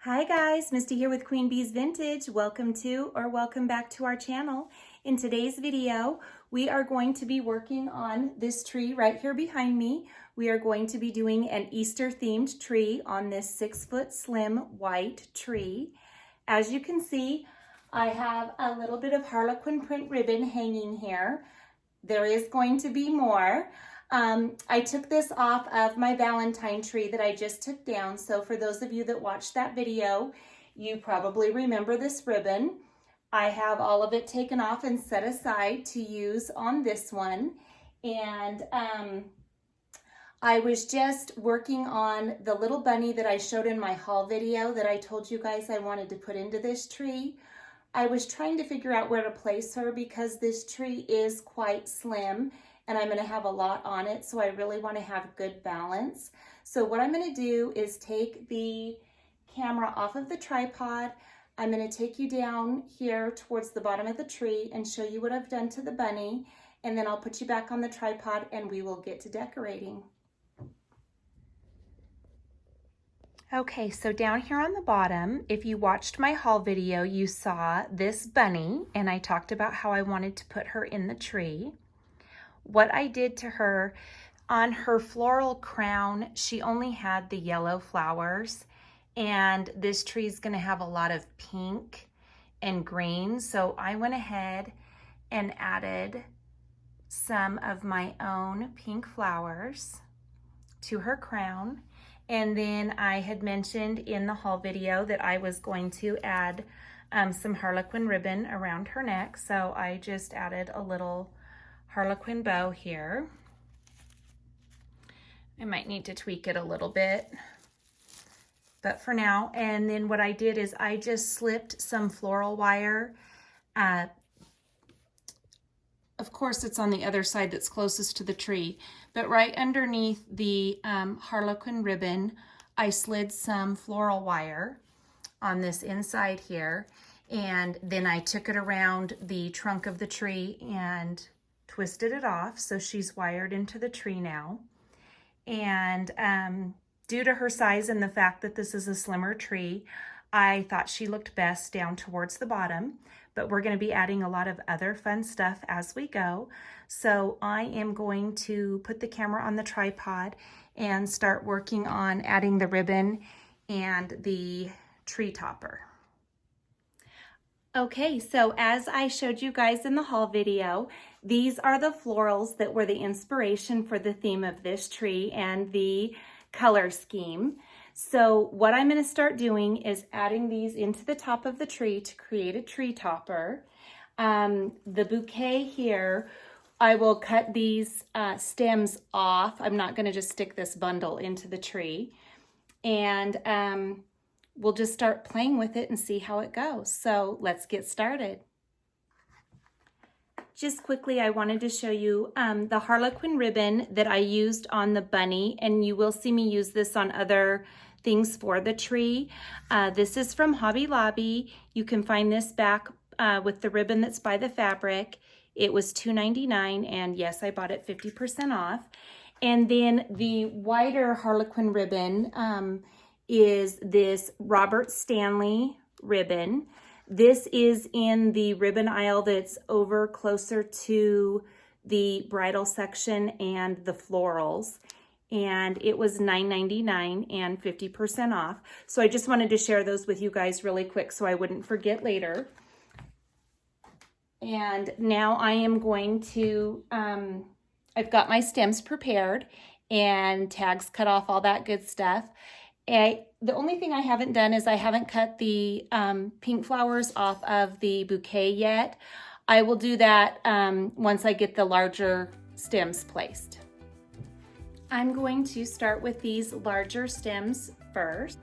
Hi guys, Misty here with Queen Bee's Vintage. Welcome to or welcome back to our channel. In today's video, we are going to be working on this tree right here behind me. We are going to be doing an Easter themed tree on this 6-foot slim white tree. As you can see, I have a little bit of Harlequin print ribbon hanging here. There is going to be more. I took this off of my Valentine tree that I just took down. So for those of you that watched that video, you probably remember this ribbon. I have all of it taken off and set aside to use on this one. And I was just working on the little bunny that I showed in my haul video that I told you guys I wanted to put into this tree. I was trying to figure out where to place her because this tree is quite slim and I'm going to have a lot on it, so I really want to have good balance. So what I'm going to do is take the camera off of the tripod. I'm going to take you down here towards the bottom of the tree and show you what I've done to the bunny, and then I'll put you back on the tripod and we will get to decorating. Okay, so down here on the bottom, if you watched my haul video, you saw this bunny, and I talked about how I wanted to put her in the tree. What I did to her, on her floral crown, she only had the yellow flowers, and this tree is going to have a lot of pink and green, so I went ahead and added some of my own pink flowers to her crown. And then I had mentioned in the haul video that I was going to add some Harlequin ribbon around her neck, so I just added a little Harlequin bow here. I might need to tweak it a little bit, but for now. And then what I did is I just slipped some floral wire. Of course, it's on the other side that's closest to the tree, but right underneath the Harlequin ribbon, I slid some floral wire on this inside here, and then I took it around the trunk of the tree and twisted it off, so she's wired into the tree now. And due to her size and the fact that this is a slimmer tree, I thought she looked best down towards the bottom, but we're going to be adding a lot of other fun stuff as we go. So I am going to put the camera on the tripod and start working on adding the ribbon and the tree topper. Okay, so as I showed you guys in the haul video, these are the florals that were the inspiration for the theme of this tree and the color scheme. So what I'm going to start doing is adding these into the top of the tree to create a tree topper. The bouquet here, I will cut these stems off. I'm not going to just stick this bundle into the tree. And we'll just start playing with it and see how it goes. So let's get started. Just quickly, I wanted to show you the Harlequin ribbon that I used on the bunny, and you will see me use this on other things for the tree. This is from Hobby Lobby. You can find this back with the ribbon that's by the fabric. It was $2.99, and yes, I bought it 50% off. And then the wider Harlequin ribbon is this Robert Stanley ribbon. This is in the ribbon aisle that's over closer to the bridal section and the florals. And it was $9.99 and 50% off. So I just wanted to share those with you guys really quick so I wouldn't forget later. And now I am going to, I've got my stems prepared and tags cut off, all that good stuff. The only thing I haven't done is I haven't cut the pink flowers off of the bouquet yet. I will do that once I get the larger stems placed. I'm going to start with these larger stems first.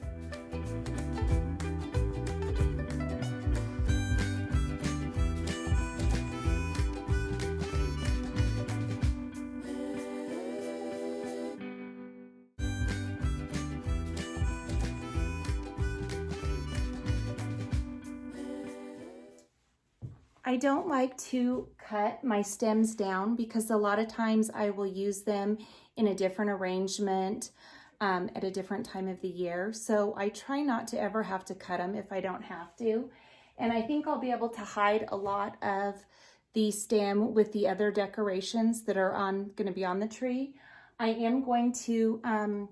I don't like to cut my stems down because a lot of times I will use them in a different arrangement at a different time of the year. So I try not to ever have to cut them if I don't have to. And I think I'll be able to hide a lot of the stem with the other decorations that are going to be on the tree. I am going to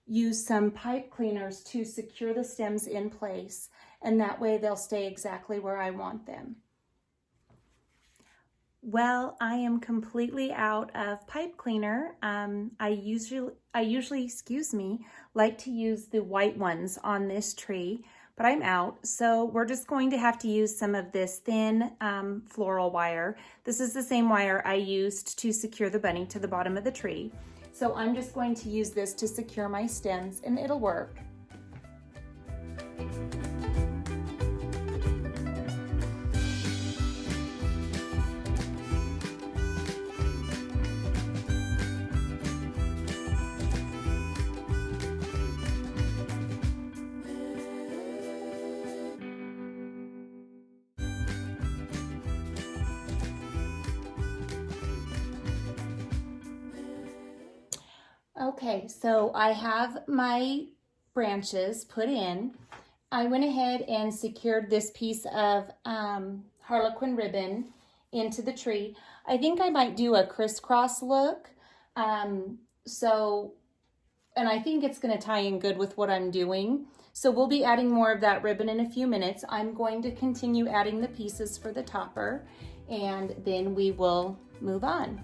use some pipe cleaners to secure the stems in place, and that way they'll stay exactly where I want them. Well, I am completely out of pipe cleaner. I usually, excuse me, like to use the white ones on this tree, but I'm out. So we're just going to have to use some of this thin floral wire. This is the same wire I used to secure the bunny to the bottom of the tree. So I'm just going to use this to secure my stems, and it'll work. Okay, so I have my branches put in. I went ahead and secured this piece of Harlequin ribbon into the tree. I think I might do a crisscross look. And I think it's going to tie in good with what I'm doing. So we'll be adding more of that ribbon in a few minutes. I'm going to continue adding the pieces for the topper, and then we will move on.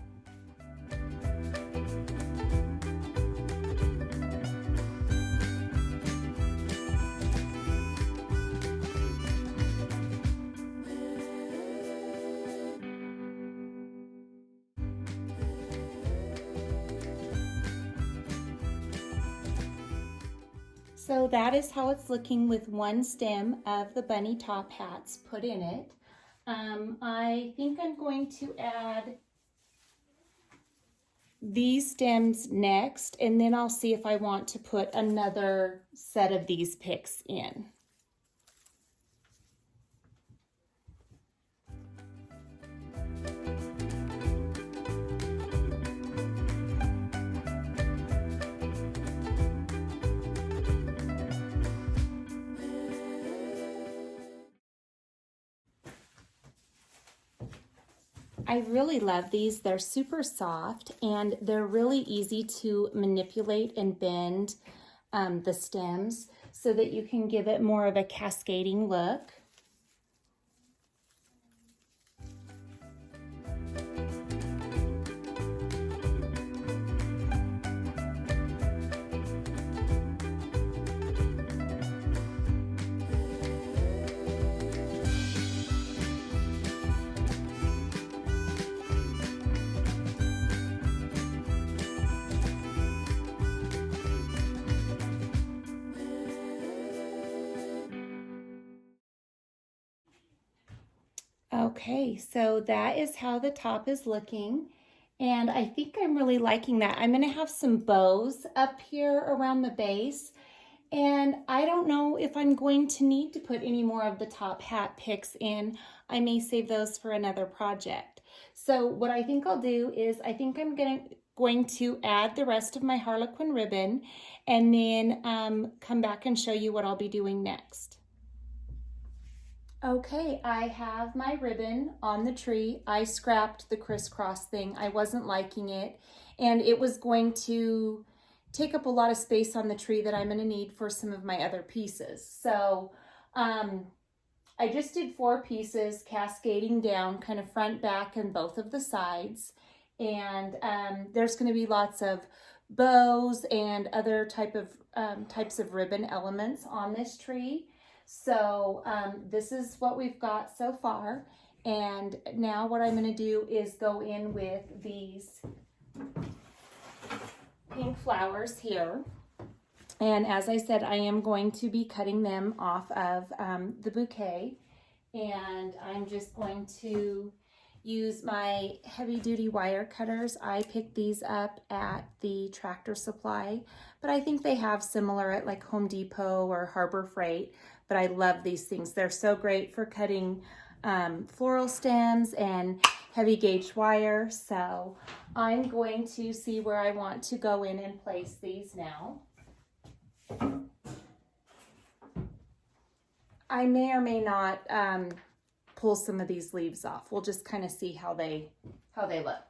So that is how it's looking with one stem of the bunny top hats put in it. I think I'm going to add these stems next, and then I'll see if I want to put another set of these picks in. I really love these. They're super soft and they're really easy to manipulate and bend the stems so that you can give it more of a cascading look. Okay, so that is how the top is looking, and I think I'm really liking that. I'm going to have some bows up here around the base, and I don't know if I'm going to need to put any more of the top hat picks in. I may save those for another project. So what I think I'll do is I think I'm going to add the rest of my Harlequin ribbon and then come back and show you what I'll be doing next. Okay, I have my ribbon on the tree. I scrapped the crisscross thing. I wasn't liking it, and it was going to take up a lot of space on the tree that I'm going to need for some of my other pieces. So I just did 4 pieces cascading down, kind of front, back, and both of the sides. And there's going to be lots of bows and other types of ribbon elements on this tree. So this is what we've got so far, and now what I'm going to do is go in with these pink flowers here, and as I said, I am going to be cutting them off of the bouquet, and I'm just going to use my heavy-duty wire cutters. I picked these up at the Tractor Supply, but I think they have similar at like Home Depot or Harbor Freight. But I love these things. They're so great for cutting floral stems and heavy gauge wire. So I'm going to see where I want to go in and place these now. I may or may not pull some of these leaves off. We'll just kind of see how they look.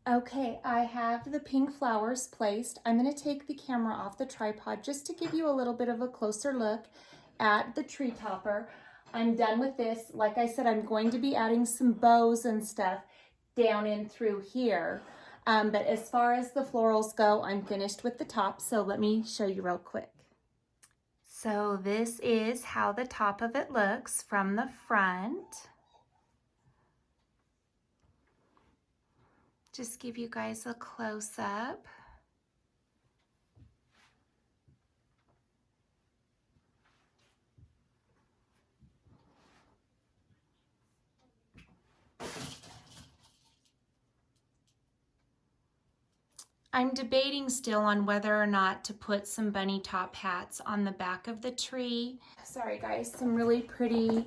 Okay, I have the pink flowers placed. I'm going to take the camera off the tripod just to give you a little bit of a closer look at the tree topper. I'm done with this. Like I said, I'm going to be adding some bows and stuff down in through here. But as far as the florals go, I'm finished with the top. So let me show you real quick. So this is how the top of it looks from the front. Just give you guys a close-up. I'm debating still on whether or not to put some bunny top hats on the back of the tree. Sorry guys, some really pretty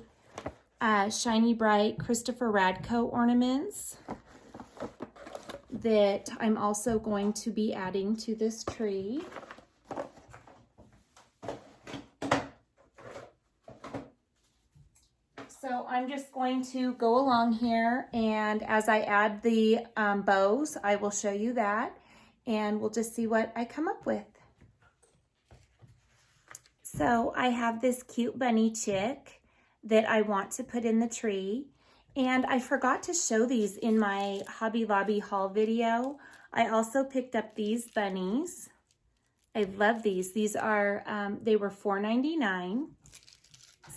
shiny bright Christopher Radko ornaments that I'm also going to be adding to this tree. So I'm just going to go along here, and as I add the bows, I will show you that, and we'll just see what I come up with. So I have this cute bunny chick that I want to put in the tree. And I forgot to show these in my Hobby Lobby haul video. I also picked up these bunnies. I love these. These are, they were $4.99.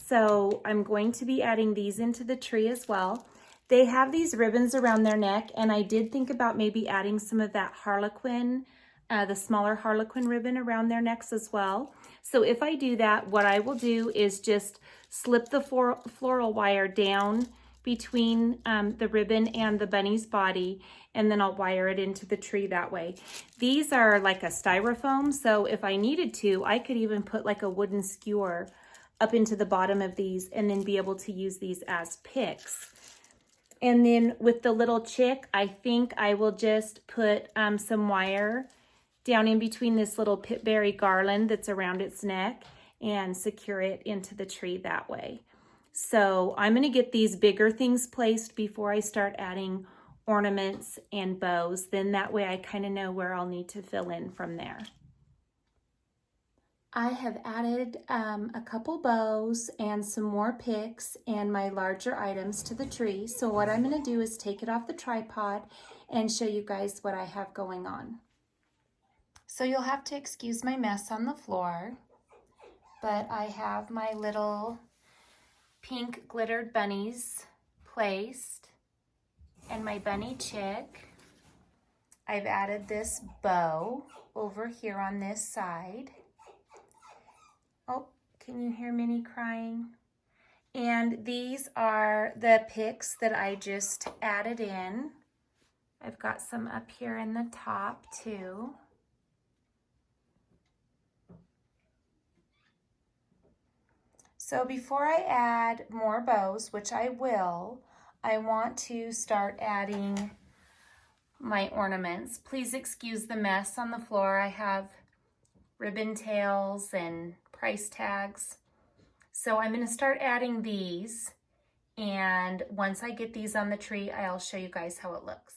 So I'm going to be adding these into the tree as well. They have these ribbons around their neck, and I did think about maybe adding some of that harlequin, the smaller harlequin ribbon around their necks as well. So if I do that, what I will do is just slip the floral wire down between the ribbon and the bunny's body, and then I'll wire it into the tree that way. These are like a styrofoam, so if I needed to, I could even put like a wooden skewer up into the bottom of these and then be able to use these as picks. And then with the little chick, I think I will just put some wire down in between this little pitberry garland that's around its neck and secure it into the tree that way. So I'm going to get these bigger things placed before I start adding ornaments and bows. Then that way I kind of know where I'll need to fill in from there. I have added a couple bows and some more picks and my larger items to the tree. So what I'm going to do is take it off the tripod and show you guys what I have going on. So you'll have to excuse my mess on the floor, but I have my little pink glittered bunnies placed and my bunny chick. I've added this bow over here on this side. Oh, can you hear Minnie crying? And these are the picks that I just added in. I've got some up here in the top too. So before I add more bows, which I will, I want to start adding my ornaments. Please excuse the mess on the floor. I have ribbon tails and price tags. So I'm going to start adding these, and once I get these on the tree, I'll show you guys how it looks.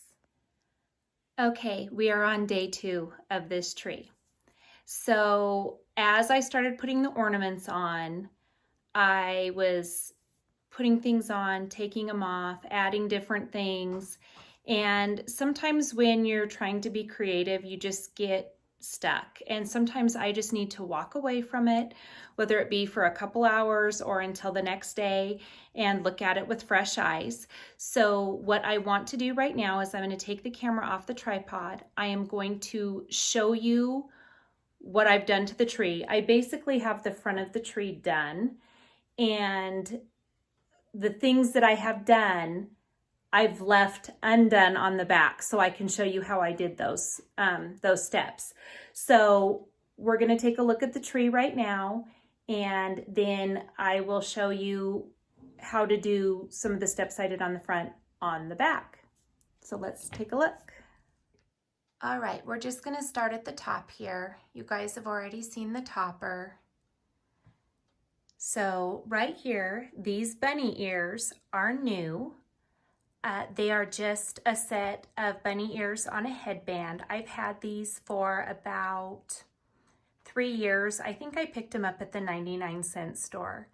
Okay, we are on day 2 of this tree. So as I started putting the ornaments on, I was putting things on, taking them off, adding different things. And sometimes when you're trying to be creative, you just get stuck. And sometimes I just need to walk away from it, whether it be for a couple hours or until the next day, and look at it with fresh eyes. So what I want to do right now is I'm going to take the camera off the tripod. I am going to show you what I've done to the tree. I basically have the front of the tree done, and the things that I have done, I've left undone on the back, so I can show you how I did those steps. So we're going to take a look at the tree right now, and then I will show you how to do some of the steps I did on the front on the back. So let's take a look. All right, we're just going to start at the top here. You guys have already seen the topper. So right here, these bunny ears are new. They are just a set of bunny ears on a headband. I've had these for about 3 years. I think I picked them up at the 99-cent store.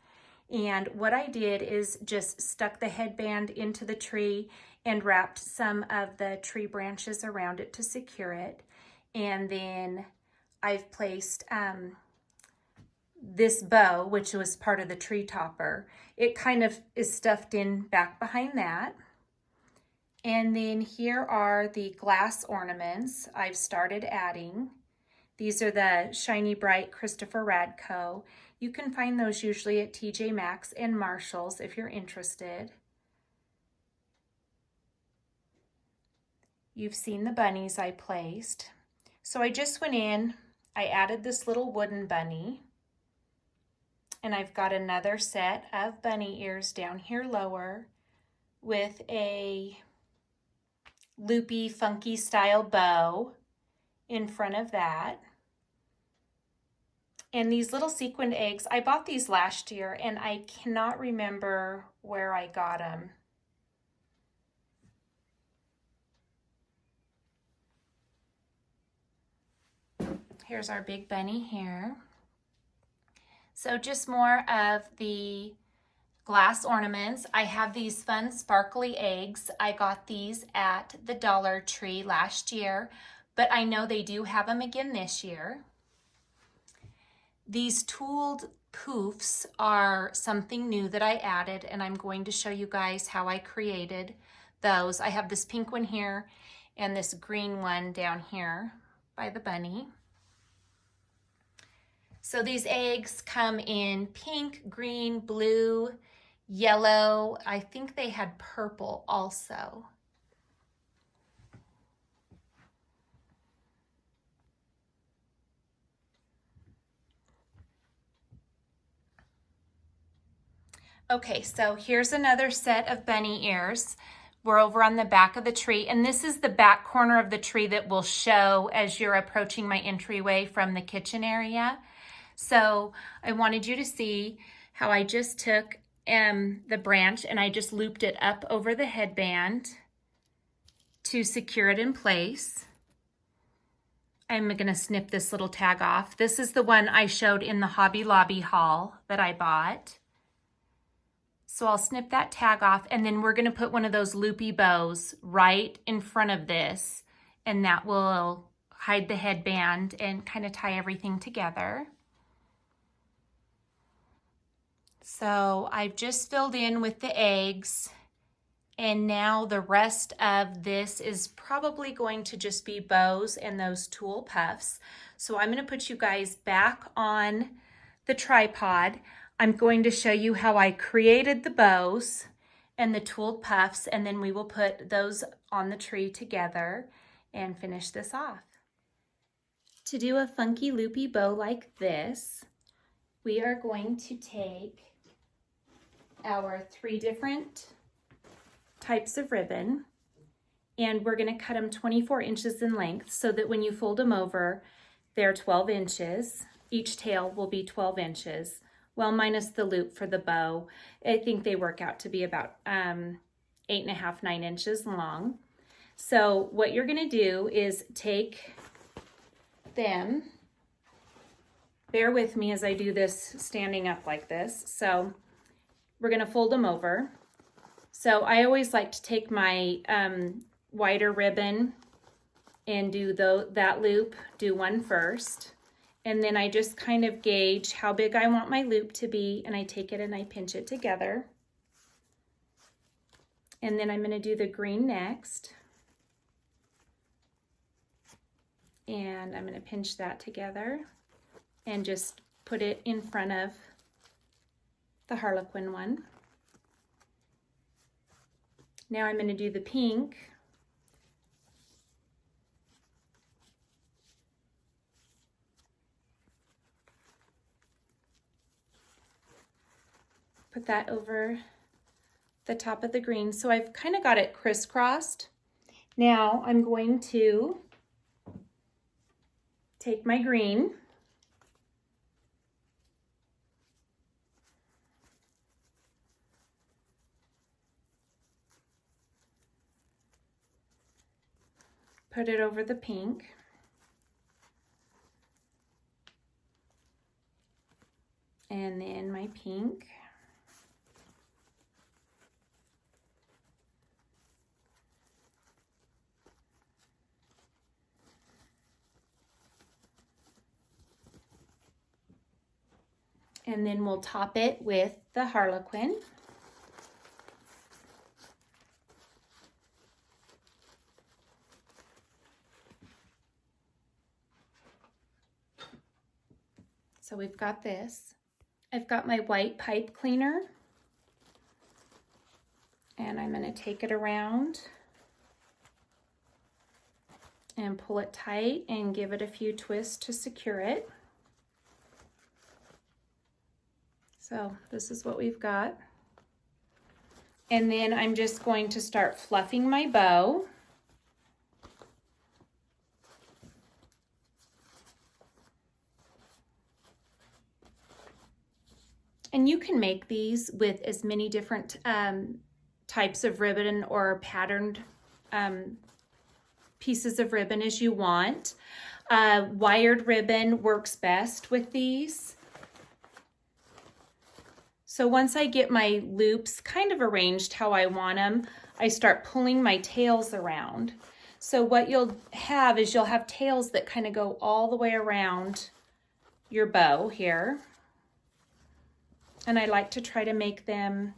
And what I did is just stuck the headband into the tree and wrapped some of the tree branches around it to secure it. And then I've placed this bow, which was part of the tree topper. It kind of is stuffed in back behind that. And then here are the glass ornaments I've started adding. These are the Shiny Bright Christopher Radko. You can find those usually at TJ Maxx and Marshall's if you're interested. You've seen the bunnies I placed. So I just went in, I added this little wooden bunny, and I've got another set of bunny ears down here lower with a loopy, funky style bow in front of that. And these little sequined eggs, I bought these last year and I cannot remember where I got them. Here's our big bunny here. So just more of the glass ornaments. I have these fun sparkly eggs. I got these at the Dollar Tree last year, but I know they do have them again this year. These tooled poofs are something new that I added, and I'm going to show you guys how I created those. I have this pink one here and this green one down here by the bunny. So these eggs come in pink, green, blue, yellow. I think they had purple also. Okay, so here's another set of bunny ears. We're over on the back of the tree, and this is the back corner of the tree that will show as you're approaching my entryway from the kitchen area. So I wanted you to see how I just took the branch and I just looped it up over the headband to secure it in place. I'm gonna snip this little tag off. This is the one I showed in the Hobby Lobby haul that I bought. So I'll snip that tag off, and then we're gonna put one of those loopy bows right in front of this, and that will hide the headband and kind of tie everything together. So I've just filled in with the eggs, and now the rest of this is probably going to just be bows and those tulle puffs. So I'm going to put you guys back on the tripod. I'm going to show you how I created the bows and the tulle puffs, and then we will put those on the tree together and finish this off. To do a funky loopy bow like this, we are going to take our 3 different types of ribbon, and we're going to cut them 24 inches in length so that when you fold them over, they're 12 inches. Each tail will be 12 inches, well, minus the loop for the bow. I think they work out to be about 8.5, 9 inches long. So what you're going to do is take them, bear with me as I do this standing up like this. So we're going to fold them over. So I always like to take my wider ribbon and do that loop, do one first. And then I just kind of gauge how big I want my loop to be, and I take it and I pinch it together. And then I'm going to do the green next. And I'm going to pinch that together and just put it in front of the harlequin one. Now I'm going to do the pink. Put that over the top of the green. So I've kind of got it crisscrossed. Now I'm going to take my green put it over the pink, and then my pink, and then we'll top it with the harlequin. So we've got this. I've got my white pipe cleaner, and I'm going to take it around and pull it tight and give it a few twists to secure it. So this is what we've got. And then I'm just going to start fluffing my bow. And you can make these with as many different types of ribbon or patterned pieces of ribbon as you want. Wired ribbon works best with these. So once I get my loops kind of arranged how I want them, I start pulling my tails around. So what you'll have is you'll have tails that kind of go all the way around your bow here. And I like to try to make them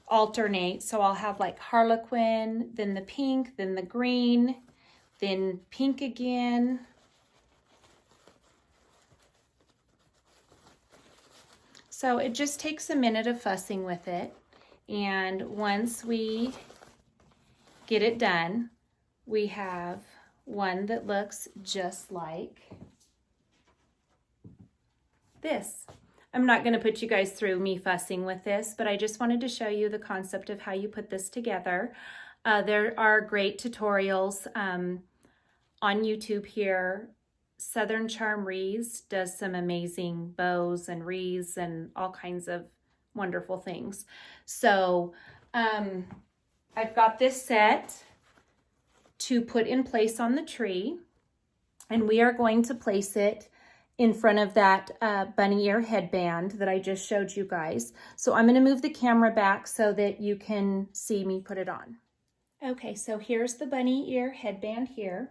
alternate. So I'll have like harlequin, then the pink, then the green, then pink again. So it just takes a minute of fussing with it. And once we get it done, we have one that looks just like this. I'm not going to put you guys through me fussing with this, but I just wanted to show you the concept of how you put this together. There are great tutorials on YouTube here. Southern Charm Wreaths does some amazing bows and wreaths and all kinds of wonderful things. So I've got this set to put in place on the tree, and we are going to place it in front of that bunny ear headband that I just showed you guys. So I'm going to move the camera back so that you can see me put it on. Okay, so here's the bunny ear headband here.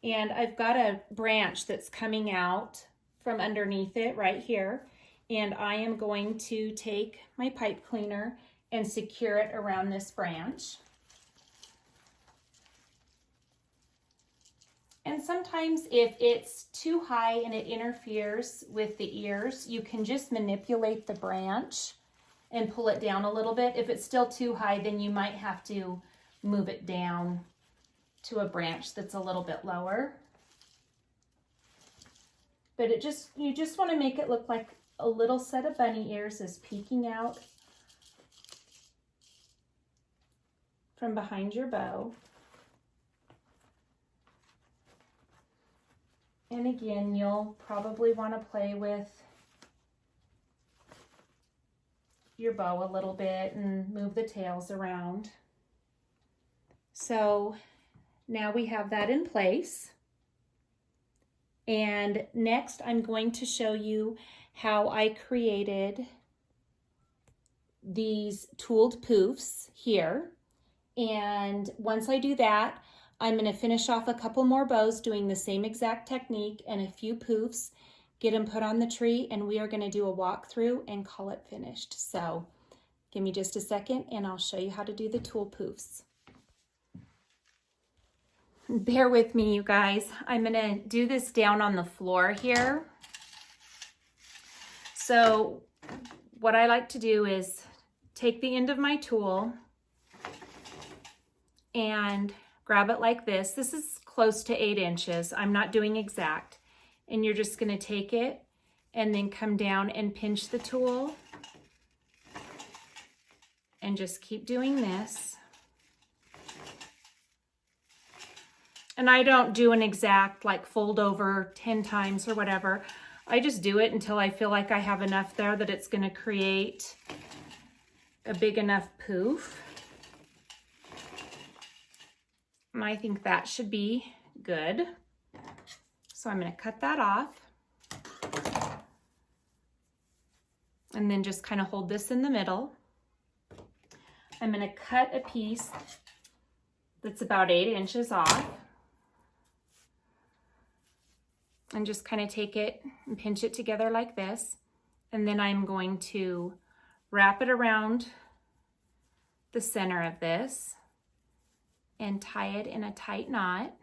And I've got a branch that's coming out from underneath it right here. And I am going to take my pipe cleaner and secure it around this branch. And sometimes if it's too high and it interferes with the ears, you can just manipulate the branch and pull it down a little bit. If it's still too high, then you might have to move it down to a branch that's a little bit lower. But you just want to make it look like a little set of bunny ears is peeking out from behind your bow. And again, you'll probably want to play with your bow a little bit and move the tails around. So now we have that in place. And next I'm going to show you how I created these tooled poofs here. And once I do that, I'm going to finish off a couple more bows doing the same exact technique and a few poofs, get them put on the tree, and we are going to do a walkthrough and call it finished. So give me just a second and I'll show you how to do the tulle poofs. Bear with me, you guys. I'm going to do this down on the floor here. So what I like to do is take the end of my tool and grab it like this. This is close to 8 inches. I'm not doing exact. And you're just going to take it and then come down and pinch the tool and just keep doing this. And I don't do an exact like fold over 10 times or whatever. I just do it until I feel like I have enough there that it's going to create a big enough poof. And I think that should be good. So I'm going to cut that off. And then just kind of hold this in the middle. I'm going to cut a piece that's about 8 inches off. And just kind of take it and pinch it together like this. And then I'm going to wrap it around the center of this and tie it in a tight knot.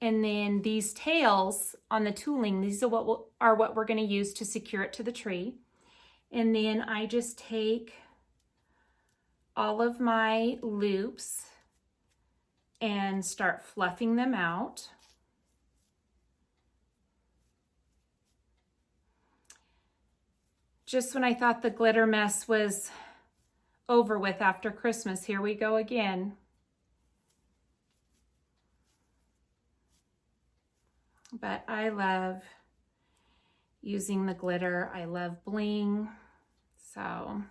And then these tails on the tooling, these are what we're going to use to secure it to the tree. And then I just take all of my loops and start fluffing them out. Just when I thought the glitter mess was over with after Christmas, here we go again. But I love using the glitter. I love bling. So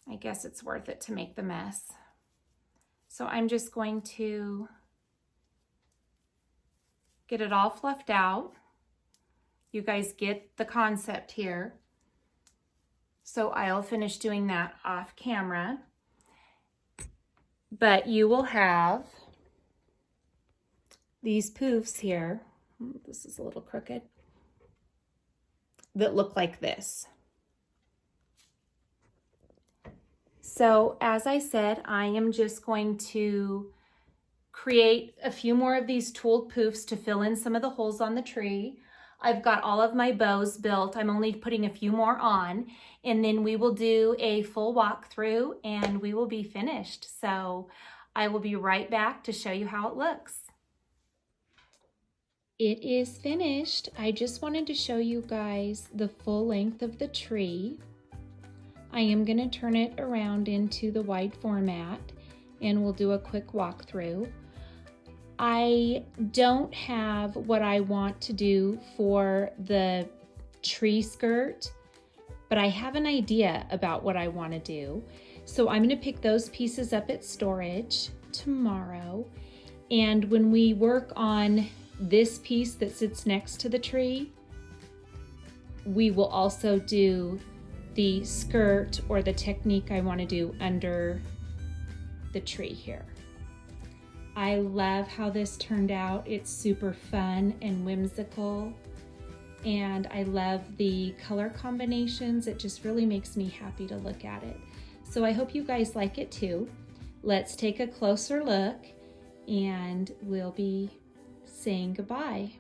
I guess it's worth it to make the mess. So I'm just going to get it all fluffed out. You guys get the concept here. So I'll finish doing that off camera. But you will have these poofs here. This is a little crooked. That look like this. So as I said, I am just going to create a few more of these tooled poofs to fill in some of the holes on the tree. I've got all of my bows built. I'm only putting a few more on, and then we will do a full walkthrough and we will be finished. So I will be right back to show you how it looks. It is finished. I just wanted to show you guys the full length of the tree. I am going to turn it around into the wide format and we'll do a quick walkthrough. I don't have what I want to do for the tree skirt, but I have an idea about what I want to do. So I'm going to pick those pieces up at storage tomorrow. And when we work on this piece that sits next to the tree, we will also do the skirt or the technique I want to do under the tree here. I love how this turned out. It's super fun and whimsical, and I love the color combinations. It just really makes me happy to look at it. So I hope you guys like it too. Let's take a closer look and we'll be saying goodbye.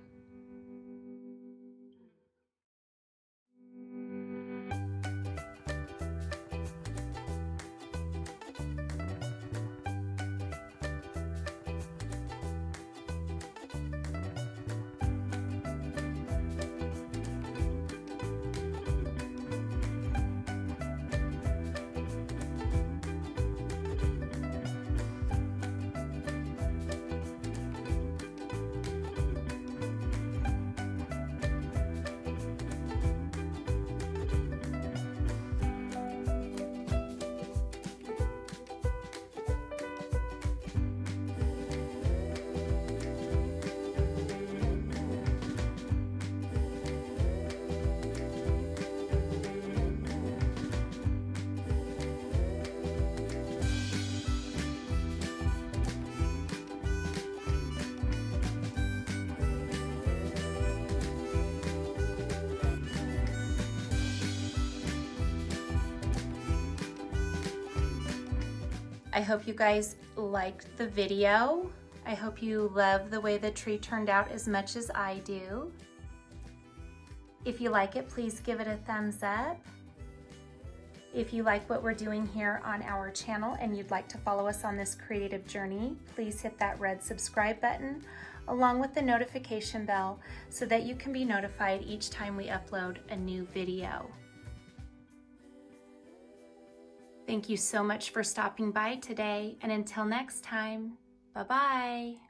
I hope you guys liked the video. I hope you love the way the tree turned out as much as I do. If you like it, please give it a thumbs up. If you like what we're doing here on our channel and you'd like to follow us on this creative journey, please hit that red subscribe button along with the notification bell so that you can be notified each time we upload a new video. Thank you so much for stopping by today, and until next time, bye-bye.